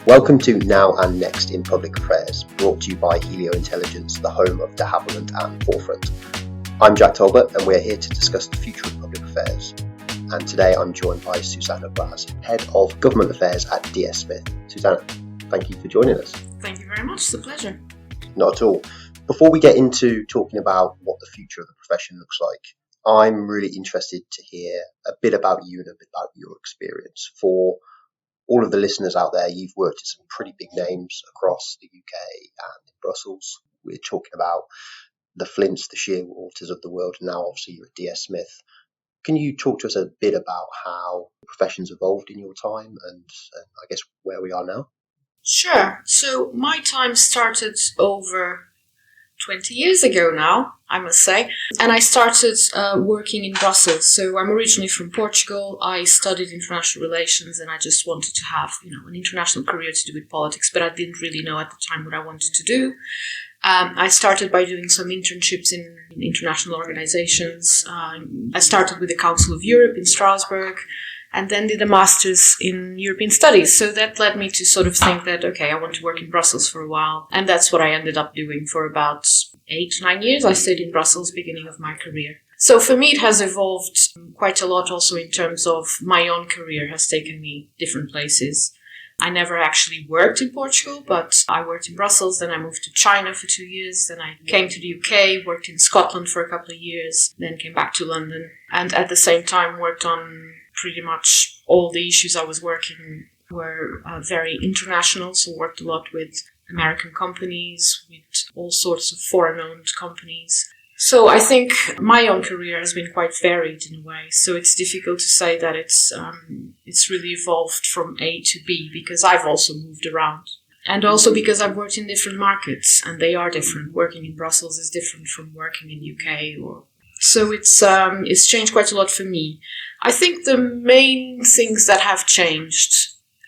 Welcome to Now and Next in Public Affairs, brought to you by Helio Intelligence, the home of de Havilland and Forefront. I'm Jack Talbot, and we're here to discuss the future of public affairs. And today I'm joined by Susana Braz, Head of Government Affairs at DS Smith. Susana, thank you for joining us. Thank you very much. It's a pleasure. Not at all. Before we get into talking about what the future of the profession looks like, I'm really interested to hear a bit about you and a bit about your experience. For all of the listeners out there, you've worked at some pretty big names across the UK and in Brussels. We're talking about the Flints, the Shearwaters of the world, and now obviously you're at DS Smith. Can you talk to us a bit about how the profession's evolved in your time and I guess where we are now? Sure. So my time started over 20 years ago now, I must say. And I started working in Brussels. So I'm originally from Portugal. I studied international relations and I just wanted to have, an international career to do with politics, but I didn't really know at the time what I wanted to do. I started by doing some internships in international organizations. I started with the Council of Europe in Strasbourg and then did a master's in European studies. So that led me to sort of think that, okay, I want to work in Brussels for a while. And that's what I ended up doing for about 8-9 years. I stayed in Brussels beginning of my career. So for me, it has evolved quite a lot also in terms of my own career has taken me different places. I never actually worked in Portugal, but I worked in Brussels. Then I moved to China for 2 years. Then I came to the UK, worked in Scotland for a couple of years, then came back to London. And at the same time worked on pretty much all the issues I was working were very international. So worked a lot with American companies, with all sorts of foreign-owned companies. So I think my own career has been quite varied in a way. So it's difficult to say that it's really evolved from A to B because I've also moved around. And also because I've worked in different markets and they are different. Working in Brussels is different from working in UK so it's changed quite a lot for me. I think the main things that have changed,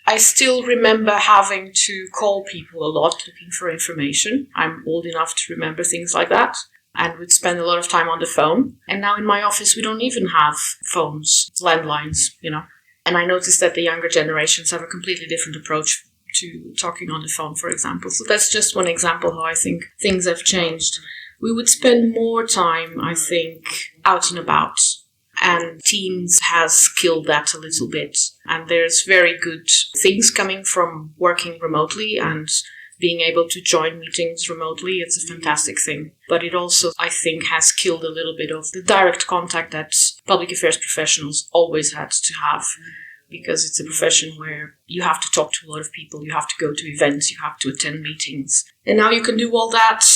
I still remember having to call people a lot looking for information. I'm old enough to remember things like that and would spend a lot of time on the phone. And now in my office, we don't even have phones, landlines, And I noticed that the younger generations have a completely different approach to talking on the phone, for example. So that's just one example how I think things have changed. We would spend more time, I think, out and about. And Teams has killed that a little bit. And there's very good things coming from working remotely and being able to join meetings remotely. It's a fantastic thing. But it also, I think, has killed a little bit of the direct contact that public affairs professionals always had to have. Because it's a profession where you have to talk to a lot of people, you have to go to events, you have to attend meetings. And now you can do all that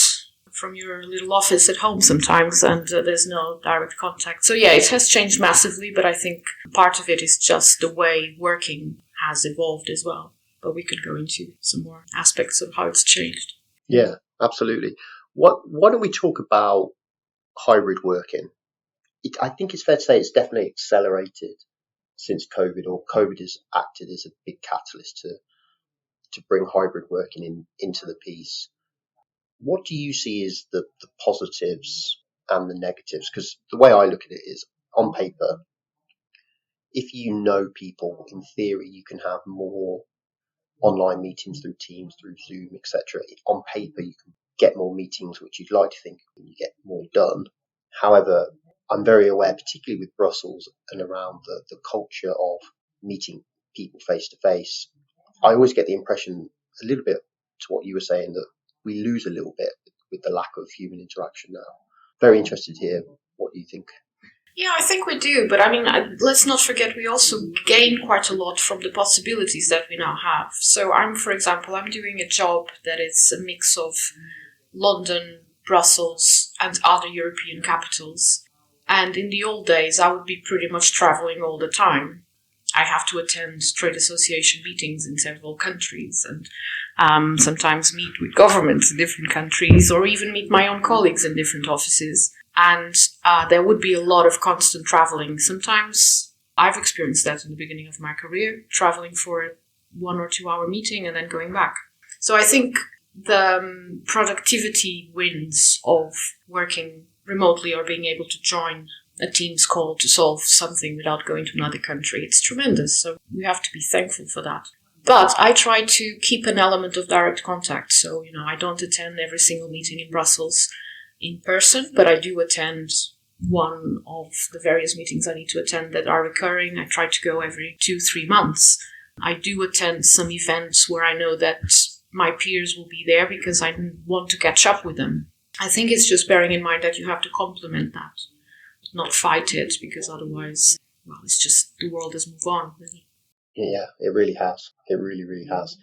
from your little office at home sometimes, and there's no direct contact. So yeah, it has changed massively, but I think part of it is just the way working has evolved as well. But we could go into some more aspects of how it's changed. Yeah, absolutely. Why don't we talk about hybrid working? I think it's fair to say it's definitely accelerated since COVID, or COVID has acted as a big catalyst to bring hybrid working into the piece. What do you see as the positives and the negatives? Because the way I look at it is, on paper, if you know people, in theory, you can have more online meetings through Teams, through Zoom, etc. On paper, you can get more meetings, which you'd like to think you get more done. However, I'm very aware, particularly with Brussels and around the culture of meeting people face to face. I always get the impression, a little bit to what you were saying, that we lose a little bit with the lack of human interaction now. Very interested to hear what you think. Yeah, I think we do. But let's not forget we also gain quite a lot from the possibilities that we now have. So for example, I'm doing a job that is a mix of London, Brussels, and other European capitals. And in the old days, I would be pretty much traveling all the time. I have to attend trade association meetings in several countries and sometimes meet with governments in different countries or even meet my own colleagues in different offices. And there would be a lot of constant traveling. Sometimes I've experienced that in the beginning of my career, traveling for a 1 or 2 hour meeting and then going back. So I think the productivity wins of working remotely or being able to join a Teams call to solve something without going to another country, it's tremendous. So we have to be thankful for that. But I try to keep an element of direct contact. So, I don't attend every single meeting in Brussels in person, but I do attend one of the various meetings I need to attend that are recurring. I try to go every 2-3 months. I do attend some events where I know that my peers will be there because I want to catch up with them. I think it's just bearing in mind that you have to complement that, not fight it, because otherwise, it's just the world has moved on. Yeah, it really has. It really, really has.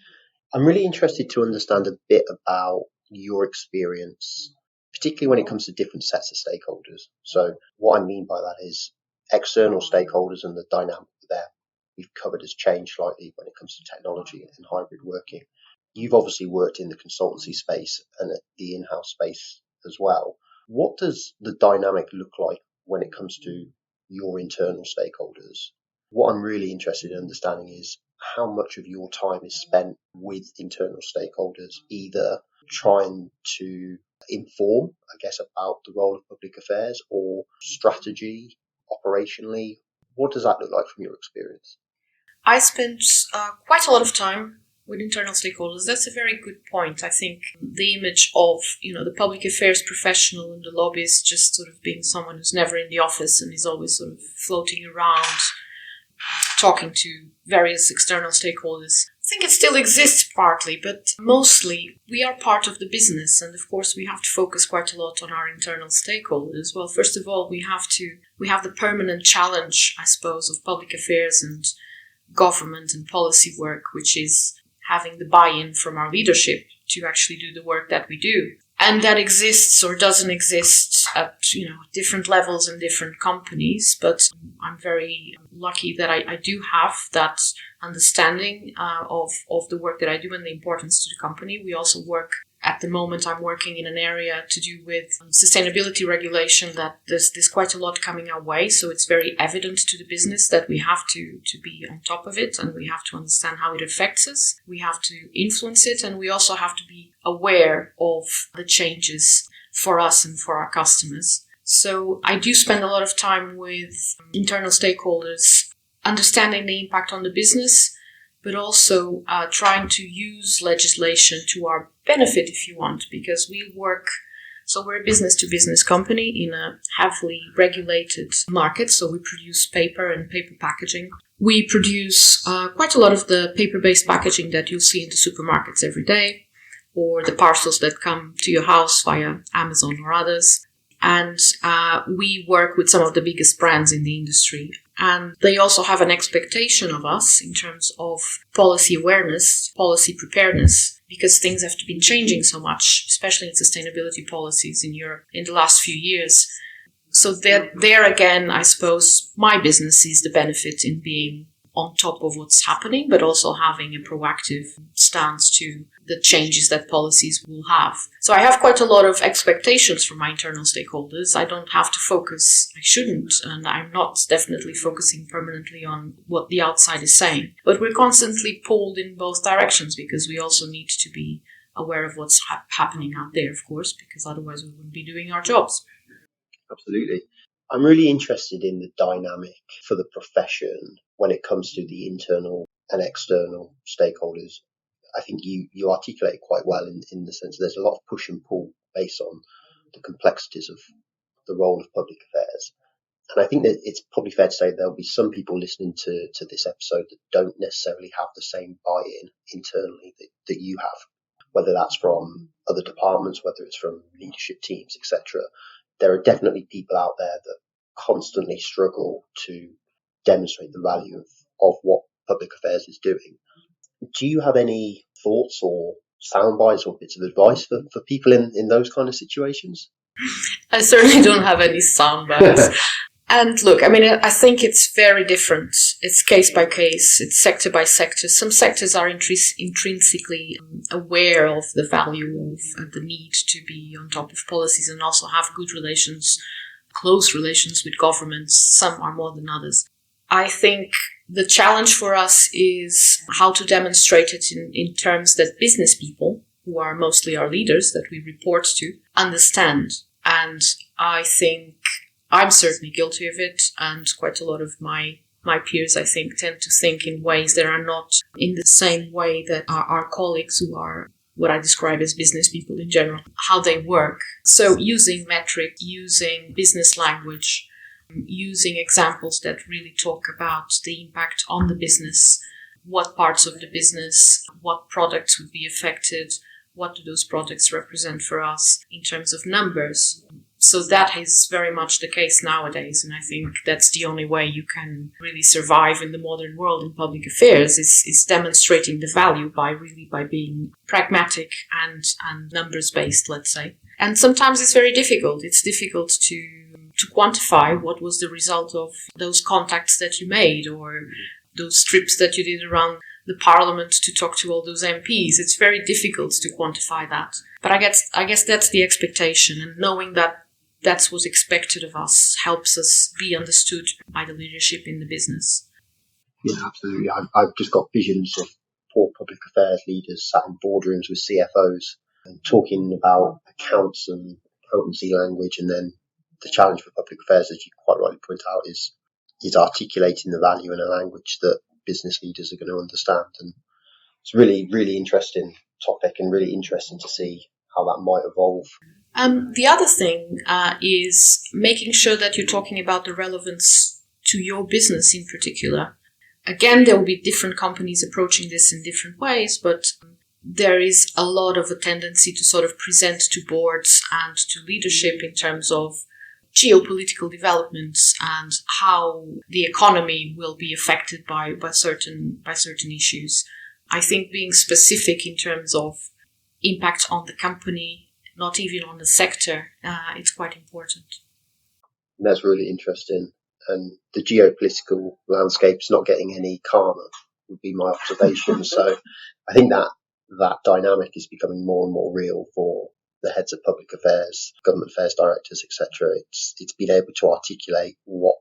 I'm really interested to understand a bit about your experience, particularly when it comes to different sets of stakeholders. So what I mean by that is external stakeholders and the dynamic there. We've covered has changed slightly when it comes to technology and hybrid working. You've obviously worked in the consultancy space and at the in-house space as well. What does the dynamic look like when it comes to your internal stakeholders? What I'm really interested in understanding is how much of your time is spent with internal stakeholders, either trying to inform, I guess, about the role of public affairs or strategy operationally. What does that look like from your experience? I spent quite a lot of time with internal stakeholders. That's a very good point. I think the image of, the public affairs professional and the lobbyist just sort of being someone who's never in the office and is always sort of floating around, talking to various external stakeholders. I think it still exists partly, but mostly we are part of the business. And of course, we have to focus quite a lot on our internal stakeholders. Well, first of all, we have the permanent challenge, I suppose, of public affairs and government and policy work, which is having the buy-in from our leadership to actually do the work that we do. And that exists or doesn't exist at, different levels in different companies. But I'm very lucky that I do have that understanding of the work that I do and the importance to the company. We also work, at the moment, I'm working in an area to do with sustainability regulation that there's quite a lot coming our way. So it's very evident to the business that we have to be on top of it and we have to understand how it affects us. We have to influence it and we also have to be aware of the changes for us and for our customers. So I do spend a lot of time with internal stakeholders, understanding the impact on the business, but also trying to use legislation to our benefit, if you want, because we're a business-to-business company in a heavily regulated market, so we produce paper and paper packaging. We produce quite a lot of the paper-based packaging that you'll see in the supermarkets every day, or the parcels that come to your house via Amazon or others. And we work with some of the biggest brands in the industry. And they also have an expectation of us in terms of policy awareness, policy preparedness, because things have been changing so much, especially in sustainability policies in Europe in the last few years. So there again, I suppose my business sees the benefit in being on top of what's happening, but also having a proactive stance to the changes that policies will have. So I have quite a lot of expectations from my internal stakeholders. I don't have to focus, I shouldn't, and I'm not definitely focusing permanently on what the outside is saying. But we're constantly pulled in both directions because we also need to be aware of what's happening out there, of course, because otherwise we wouldn't be doing our jobs. Absolutely. I'm really interested in the dynamic for the profession when it comes to the internal and external stakeholders. I think you articulate it quite well in the sense there's a lot of push and pull based on the complexities of the role of public affairs. And I think that it's probably fair to say there'll be some people listening to this episode that don't necessarily have the same buy-in internally that you have, whether that's from other departments, whether it's from leadership teams, etc. There are definitely people out there that constantly struggle to demonstrate the value of what public affairs is doing. Do you have any thoughts or sound bites or bits of advice for people in those kind of situations? I certainly don't have any sound bites. And look, I think it's very different. It's case by case. It's sector by sector. Some sectors are intrinsically aware of the value of and the need to be on top of policies and also have good relations, close relations with governments. Some are more than others. I think the challenge for us is how to demonstrate it in terms that business people, who are mostly our leaders that we report to, understand. And I think I'm certainly guilty of it, and quite a lot of my my peers, I think, tend to think in ways that are not in the same way that our colleagues who are what I describe as business people in general, how they work. So using metric, using business language, using examples that really talk about the impact on the business, what parts of the business, what products would be affected, what do those products represent for us in terms of numbers. So that is very much the case nowadays, and I think that's the only way you can really survive in the modern world in public affairs is demonstrating the value by being pragmatic and numbers based, let's say. And sometimes it's very difficult. It's difficult to quantify what was the result of those contacts that you made or those trips that you did around the parliament to talk to all those MPs. It's very difficult to quantify that. But I guess that's the expectation, and knowing that that's what's expected of us helps us be understood by the leadership in the business. Yeah, absolutely. I've just got visions of poor public affairs leaders sat in boardrooms with CFOs and talking about accounts and potency language, and then the challenge for public affairs, as you quite rightly point out, is articulating the value in a language that business leaders are going to understand. And it's really, really interesting topic, and really interesting to see how that might evolve. The other thing is making sure that you're talking about the relevance to your business in particular. Again, there will be different companies approaching this in different ways, but there is a lot of a tendency to sort of present to boards and to leadership in terms of geopolitical developments and how the economy will be affected by certain issues. I think being specific in terms of impact on the company, not even on the sector, it's quite important. That's really interesting. And the geopolitical landscape's not getting any calmer, would be my observation. So I think that dynamic is becoming more and more real for the heads of public affairs, government affairs directors, etc. It's been able to articulate what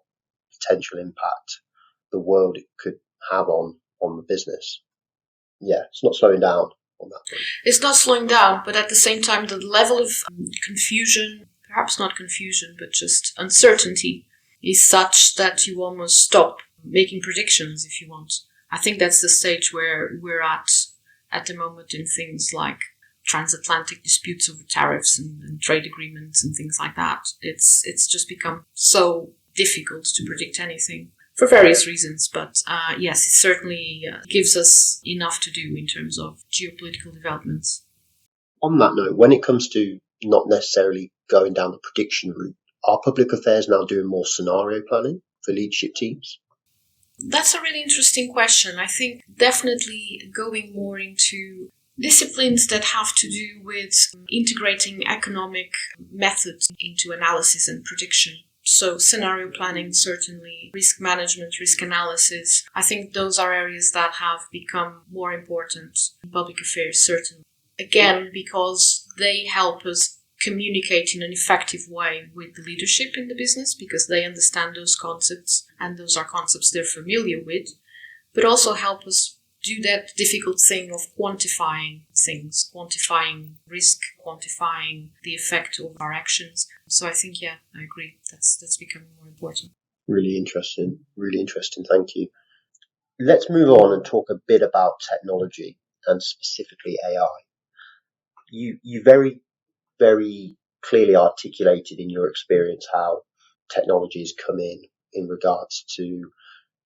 potential impact the world it could have on the business. Yeah, it's not slowing down on that point. It's not slowing down, but at the same time, the level of confusion, perhaps not confusion, but just uncertainty, is such that you almost stop making predictions if you want. I think that's the stage where we're at the moment in things like transatlantic disputes over tariffs and trade agreements and things like that. It's just become so difficult to predict anything for various reasons. But yes, it certainly gives us enough to do in terms of geopolitical developments. On that note, when it comes to not necessarily going down the prediction route, are public affairs now doing more scenario planning for leadership teams? That's a really interesting question. I think definitely going more into disciplines that have to do with integrating economic methods into analysis and prediction. So scenario planning, certainly, risk management, risk analysis. I think those are areas that have become more important in public affairs, certainly. Again, because they help us communicate in an effective way with the leadership in the business, because they understand those concepts and those are concepts they're familiar with, but also help us do that difficult thing of quantifying things, quantifying risk, quantifying the effect of our actions. So I think, yeah, I agree. That's becoming more important. Really interesting. Really interesting. Thank you. Let's move on and talk a bit about technology and specifically AI. You very, very clearly articulated in your experience how technology has come in regards to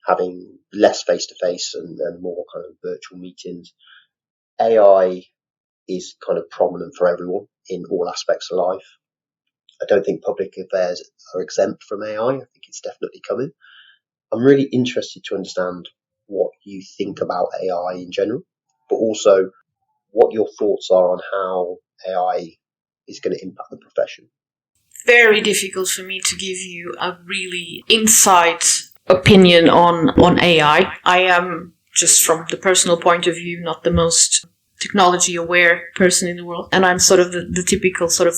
having less face-to-face and more kind of virtual meetings. AI is kind of prominent for everyone in all aspects of life. I don't think public affairs are exempt from AI. I think it's definitely coming. I'm really interested to understand what you think about AI in general, but also what your thoughts are on how AI is going to impact the profession. Very difficult for me to give you a really inside opinion on AI. I am, just from the personal point of view, not the most technology aware person in the world, and I'm sort of the typical sort of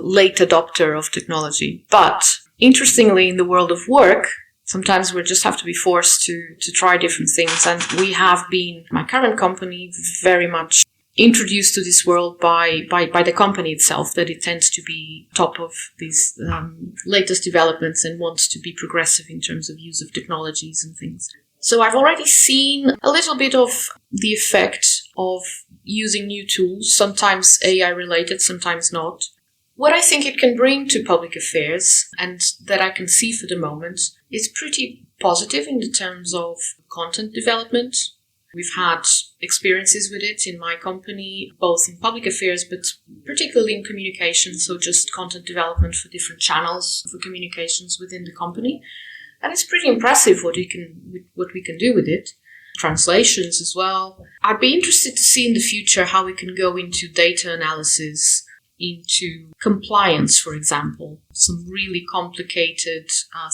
late adopter of technology. But interestingly, in the world of work, sometimes we just have to be forced to try different things, and we have been, my current company, very much introduced to this world by the company itself, that it tends to be top of these latest developments and wants to be progressive in terms of use of technologies and things. So I've already seen a little bit of the effect of using new tools, sometimes AI related, sometimes not. What I think it can bring to public affairs, and that I can see for the moment, is pretty positive in the terms of content development. We've had experiences with it in my company, both in public affairs, but particularly in communication, so just content development for different channels for communications within the company. And it's pretty impressive what we can do with it. Translations as well. I'd be interested to see in the future how we can go into data analysis, into compliance, for example, some really complicated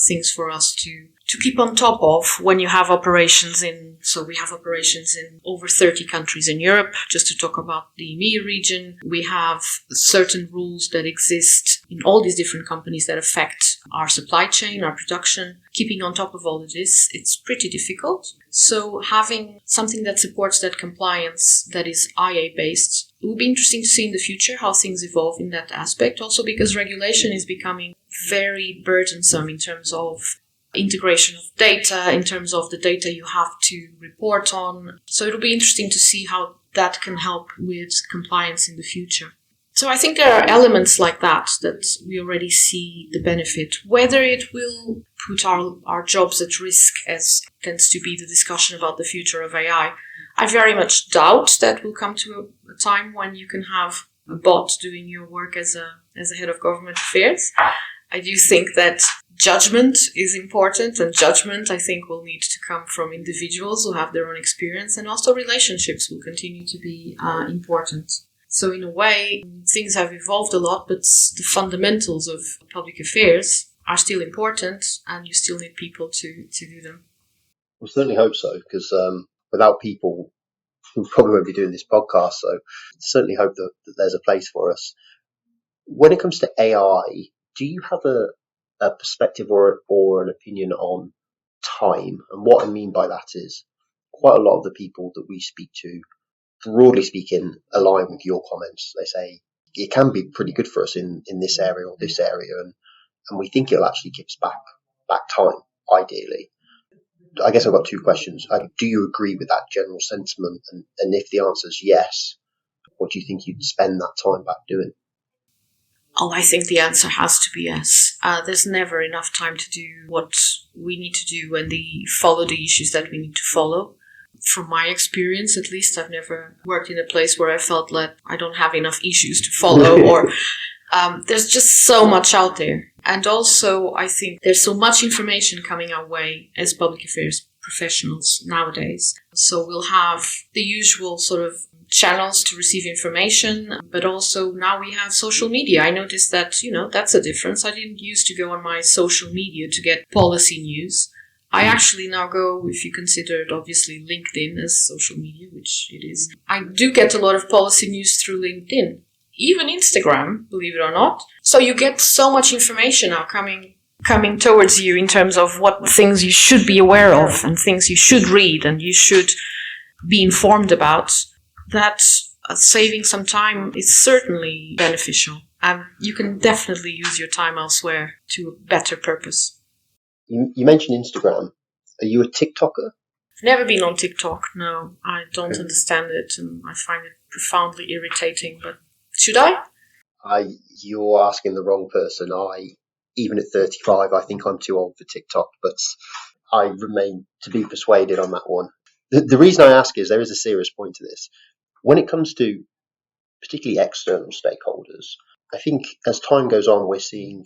things for us to keep on top of when you have operations so we have operations in over 30 countries in Europe, just to talk about the EMEA region. We have certain rules that exist in all these different companies that affect our supply chain, our production. Keeping on top of all of this, it's pretty difficult. So having something that supports that compliance that is IA based, it will be interesting to see in the future how things evolve in that aspect. Also because regulation is becoming very burdensome in terms of integration of data, in terms of the data you have to report on. So it'll be interesting to see how that can help with compliance in the future. So I think there are elements like that we already see the benefit. Whether it will put our jobs at risk, as tends to be the discussion about the future of AI, I very much doubt that will come to a time when you can have a bot doing your work as a head of government affairs. I do think that judgment is important, and judgment, I think, will need to come from individuals who have their own experience, and also relationships will continue to be important. So in a way, things have evolved a lot, but the fundamentals of public affairs are still important, and you still need people to do them. We certainly hope so, because without people, we probably won't be doing this podcast. So certainly hope that there's a place for us. When it comes to AI, do you have a perspective or an opinion on time? And what I mean by that is quite a lot of the people that we speak to, broadly speaking, align with your comments. They say it can be pretty good for us in this area or this area, and we think it'll actually give us back time, ideally. I guess I've got two questions. Do you agree with that general sentiment? And if the answer is yes, what do you think you'd spend that time back doing? Oh, I think the answer has to be yes. There's never enough time to do what we need to do and follow the issues that we need to follow. From my experience, at least, I've never worked in a place where I felt like I don't have enough issues to follow, or there's just so much out there. And also, I think there's so much information coming our way as public affairs professionals nowadays. So we'll have the usual sort of channels to receive information, but also now we have social media. I noticed that, that's a difference. I didn't used to go on my social media to get policy news. I actually now go, if you consider it obviously LinkedIn as social media, which it is, I do get a lot of policy news through LinkedIn. Even Instagram, believe it or not. So you get so much information now coming towards you in terms of what things you should be aware of and things you should read and you should be informed about, that saving some time is certainly beneficial. And you can definitely use your time elsewhere to a better purpose. You mentioned Instagram. Are you a TikToker? Never been on TikTok, no. I don't understand it and I find it profoundly irritating, but should I? You're asking the wrong person. Even at 35, I think I'm too old for TikTok, but I remain to be persuaded on that one. The reason I ask is there is a serious point to this. When it comes to particularly external stakeholders, I think as time goes on, we're seeing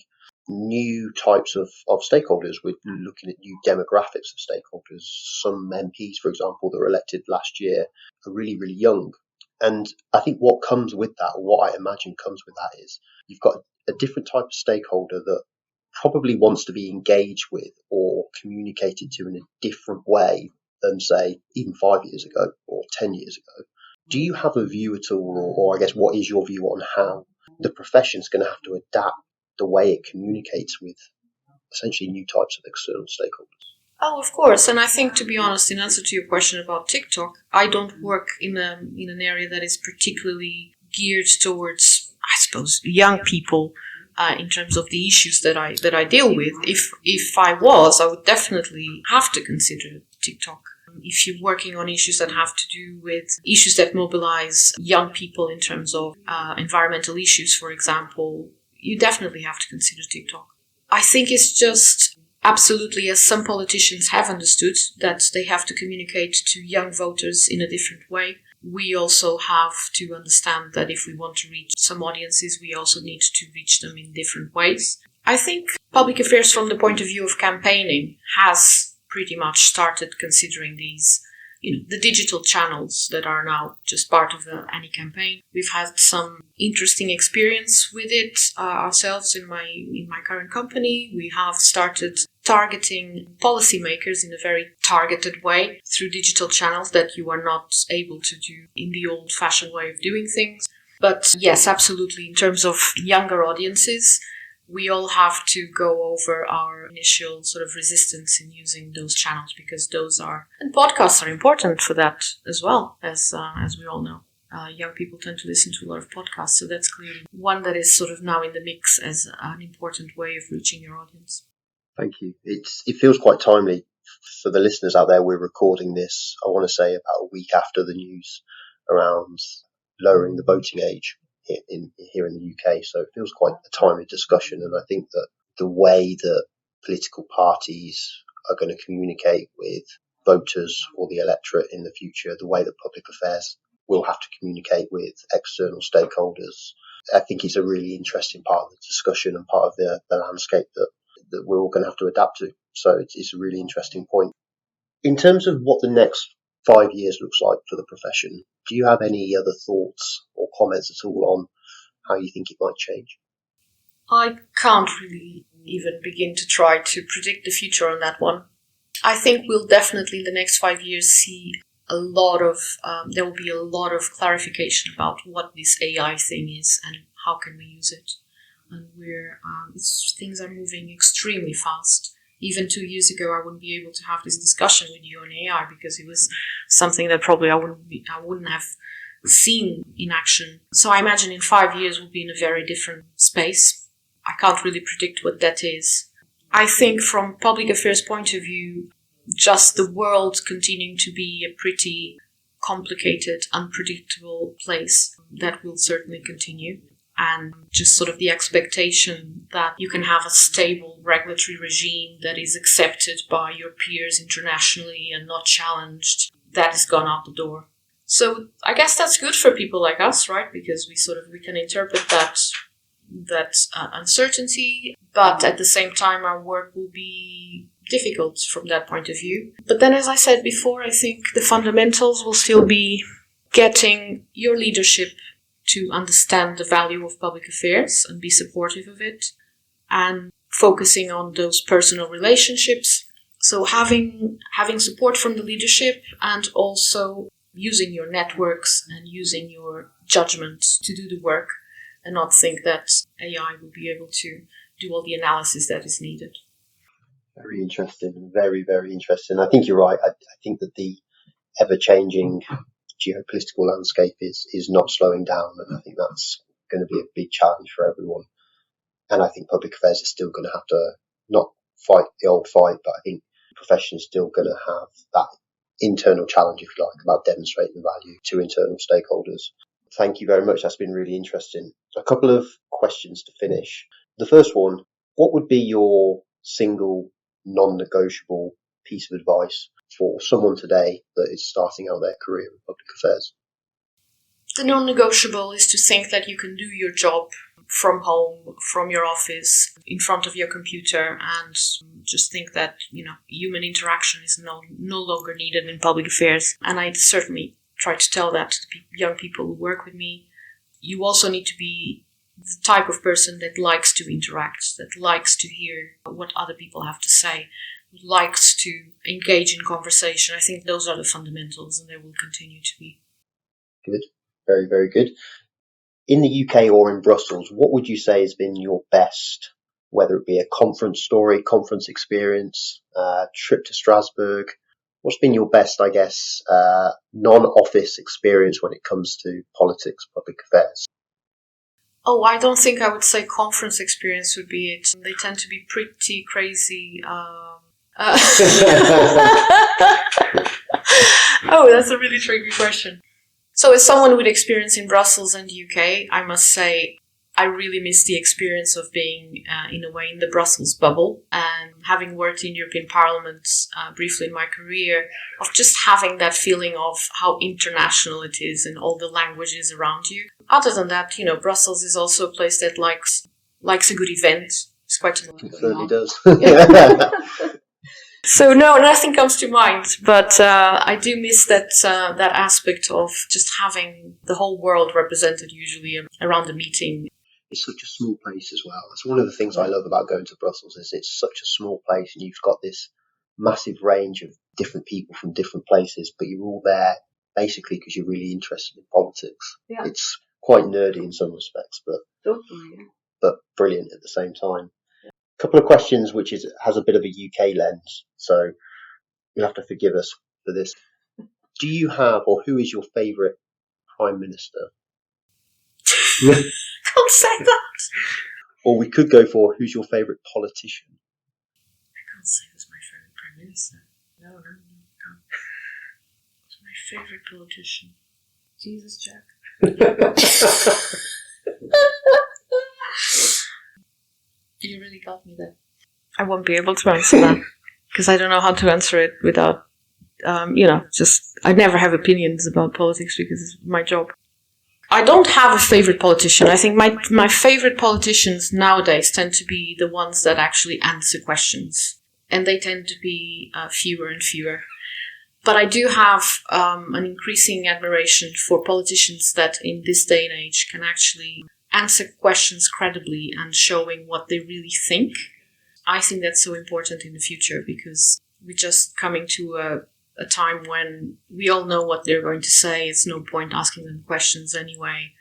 new types of stakeholders. We're looking at new demographics of stakeholders. Some MPs, for example, that were elected last year are really, really young. And I think what comes with that, or what I imagine comes with that, is you've got a different type of stakeholder that probably wants to be engaged with or communicated to in a different way than, say, even 5 years ago or 10 years ago. Do you have a view at all, or I guess what is your view on how the profession's going to have to adapt the way it communicates with essentially new types of external stakeholders? Oh, of course. And I think, to be honest, in answer to your question about TikTok, I don't work in an area that is particularly geared towards, I suppose, young people. In terms of the issues that I deal with, if I was, I would definitely have to consider TikTok. If you're working on issues that have to do with issues that mobilize young people in terms of environmental issues, for example, you definitely have to consider TikTok. I think it's just absolutely, as some politicians have understood, that they have to communicate to young voters in a different way. We also have to understand that if we want to reach some audiences, we also need to reach them in different ways. I think public affairs from the point of view of campaigning has pretty much started considering these, the digital channels that are now just part of any campaign. We've had some interesting experience with it ourselves in my current company. We have started targeting policymakers in a very targeted way through digital channels that you are not able to do in the old-fashioned way of doing things. But yes, absolutely, in terms of younger audiences, we all have to go over our initial sort of resistance in using those channels, because and podcasts are important for that as well, as we all know. Young people tend to listen to a lot of podcasts, so that's clearly one that is sort of now in the mix as an important way of reaching your audience. Thank you. It feels quite timely for the listeners out there. We're recording this, I want to say, about a week after the news around lowering the voting age here in the UK. So it feels quite a timely discussion. And I think that the way that political parties are going to communicate with voters or the electorate in the future, the way that public affairs will have to communicate with external stakeholders, I think is a really interesting part of the discussion and part of the landscape that we're all going to have to adapt to. So it's a really interesting point. In terms of what the next 5 years looks like for the profession, do you have any other thoughts or comments at all on how you think it might change? I can't really even begin to try to predict the future on that one. I think we'll definitely in the next 5 years see there will be a lot of clarification about what this AI thing is and how can we use it. And things are moving extremely fast. Even 2 years ago, I wouldn't be able to have this discussion with you on AI because it was something that probably I wouldn't have seen in action. So I imagine in 5 years we'll be in a very different space. I can't really predict what that is. I think from public affairs point of view, just the world continuing to be a pretty complicated, unpredictable place, that will certainly continue. And just sort of the expectation that you can have a stable regulatory regime that is accepted by your peers internationally and not challenged, that has gone out the door. So I guess that's good for people like us, right? Because we can interpret that uncertainty, but at the same time our work will be difficult from that point of view. But then, as I said before, I think the fundamentals will still be getting your leadership to understand the value of public affairs and be supportive of it, and focusing on those personal relationships. So having support from the leadership and also using your networks and using your judgment to do the work, and not think that AI will be able to do all the analysis that is needed. Very interesting. Very, very interesting. I think you're right. I think that the ever-changing geopolitical landscape is not slowing down, and I think that's going to be a big challenge for everyone. And I think public affairs is still going to have to not fight the old fight, but I think the profession is still going to have that internal challenge, if you like, about demonstrating the value to internal stakeholders. Thank you very much. That's been really interesting. A couple of questions to finish. The first one, what would be your single non-negotiable piece of advice for someone today that is starting out their career in public affairs? The non-negotiable is to think that you can do your job from home, from your office, in front of your computer, and just think that, human interaction is no longer needed in public affairs. And I certainly try to tell that to the young people who work with me. You also need to be the type of person that likes to interact, that likes to hear what other people have to say, likes to engage in conversation. I think those are the fundamentals, and they will continue to be. Good. Very, very good. In the UK or in Brussels, what would you say has been your best whether it be a conference story, conference experience, trip to Strasbourg. What's been your best, I guess, non-office experience when it comes to politics, public affairs? Oh, I don't think I would say conference experience would be it. They tend to be pretty crazy. Oh, that's a really tricky question. So as someone with experience in Brussels and UK, I must say I really miss the experience of being, in a way, in the Brussels bubble, and having worked in European Parliament briefly in my career, of just having that feeling of how international it is and all the languages around you. Other than that, Brussels is also a place that likes a good event. It's quite a lot It going certainly on. does. So no, nothing comes to mind, but I do miss that aspect of just having the whole world represented usually around a meeting. It's such a small place as well. That's one of the things I love about going to Brussels, is it's such a small place and you've got this massive range of different people from different places, but you're all there basically because you're really interested in politics. Yeah. It's quite nerdy in some respects, Totally. but brilliant at the same time. A couple of questions which has a bit of a UK lens, so you'll have to forgive us for this. Do you have, or who is your favourite Prime Minister? Don't say that. Or we could go for, who's your favourite politician? I can't say who's my favorite prime minister. No, can't. Who's my favorite politician? Jesus, Jack. You really got me there. I won't be able to answer that because I don't know how to answer it without, I never have opinions about politics because it's my job. I don't have a favorite politician. I think my favorite politicians nowadays tend to be the ones that actually answer questions. And they tend to be fewer and fewer. But I do have an increasing admiration for politicians that in this day and age can actually answer questions credibly and showing what they really think. I think that's so important in the future because we're just coming to a time when we all know what they're going to say. It's no point asking them questions anyway.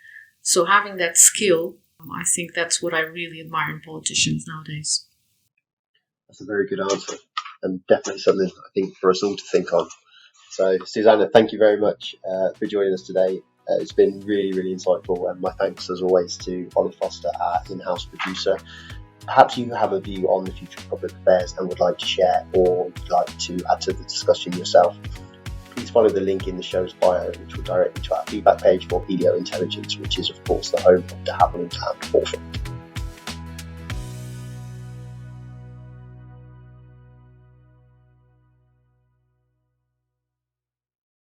So having that skill, I think that's what I really admire in politicians nowadays. That's a very good answer, and definitely something I think for us all to think on. So, Susana, thank you very much for joining us today. It's been really, really insightful, and my thanks as always to Ollie Foster, our in-house producer. Perhaps you have a view on the future of public affairs and would like to share, or would like to add to the discussion yourself, please follow the link in the show's bio, which will direct you to our feedback page for Helio Intelligence, which is of course the home of de Havilland and Forefront.